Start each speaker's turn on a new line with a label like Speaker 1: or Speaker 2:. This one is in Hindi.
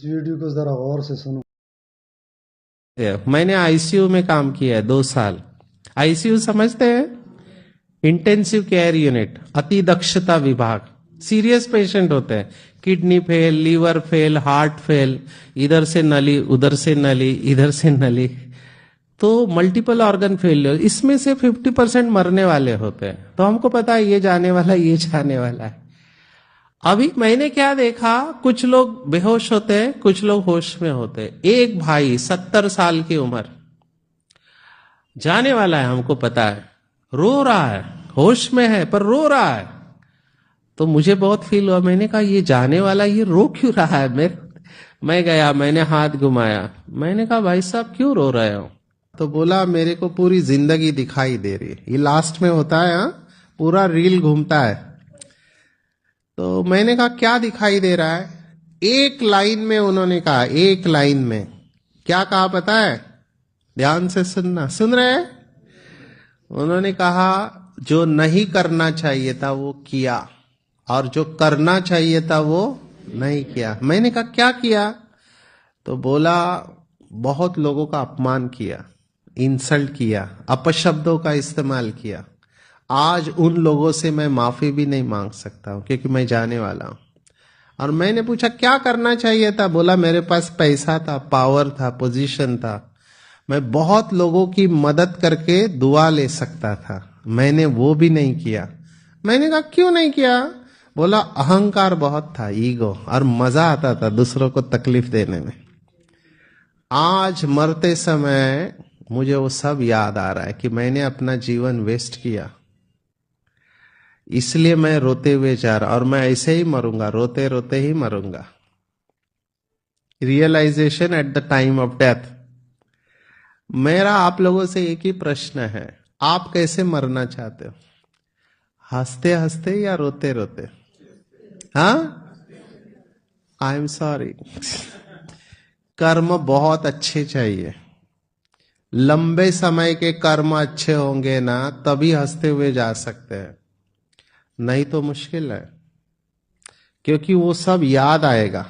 Speaker 1: इस वीडियो को जरा गौर से सुनो।
Speaker 2: मैंने आईसीयू में काम किया है 2 साल। आईसीयू समझते हैं? इंटेंसिव केयर यूनिट, अति दक्षता विभाग। सीरियस पेशेंट होते हैं, kidney fail, liver fail, heart fail, इधर से नली, उधर से नली, इधर से नली, तो मल्टीपल ऑर्गन फेलियर। इसमें से 50% मरने वाले होते हैं। तो हमको पता है ये जाने वाला, ये जाने वाला है। अभी मैंने क्या देखा, कुछ लोग बेहोश होते हैं, कुछ लोग होश में होते हैं। एक भाई 70 साल की उम्र, जाने वाला है, हमको पता है, रो रहा है, होश में है पर रो रहा है। तो मुझे बहुत फील हुआ। मैंने कहा ये जाने वाला ये रो क्यों रहा है? मैं गया, मैंने हाथ घुमाया, मैंने कहा भाई साहब क्यों रो रहे हो? तो बोला मेरे को पूरी जिंदगी दिखाई दे रही है। ये लास्ट में होता है, हाँ, पूरा रील घूमता है। तो मैंने कहा क्या दिखाई दे रहा है? एक लाइन में उन्होंने कहा, एक लाइन में क्या कहा पता है? ध्यान से सुनना, सुन रहे हैं? उन्होंने कहा जो नहीं करना चाहिए था वो किया, और जो करना चाहिए था वो नहीं किया। मैंने कहा क्या किया? तो बोला बहुत लोगों का अपमान किया, इंसल्ट किया, अपशब्दों का इस्तेमाल किया। आज उन लोगों से मैं माफी भी नहीं मांग सकता हूं, क्योंकि मैं जाने वाला हूं। और मैंने पूछा क्या करना चाहिए था? बोला मेरे पास पैसा था, पावर था, पोजीशन था, मैं बहुत लोगों की मदद करके दुआ ले सकता था, मैंने वो भी नहीं किया। मैंने कहा क्यों नहीं किया? बोला अहंकार बहुत था, ईगो, और मजा आता था दूसरों को तकलीफ देने में। आज मरते समय मुझे वो सब याद आ रहा है कि मैंने अपना जीवन वेस्ट किया, इसलिए मैं रोते हुए जा रहा, और मैं ऐसे ही मरूंगा, रोते रोते ही मरूंगा। Realisation at the time of death. मेरा आप लोगों से एक ही प्रश्न है, आप कैसे मरना चाहते हो? हंसते हंसते या रोते रोते? हाँ, आई एम सॉरी। कर्म बहुत अच्छे चाहिए, लंबे समय के कर्म अच्छे होंगे ना, तभी हंसते हुए जा सकते हैं, नहीं तो मुश्किल है, क्योंकि वो सब याद आएगा।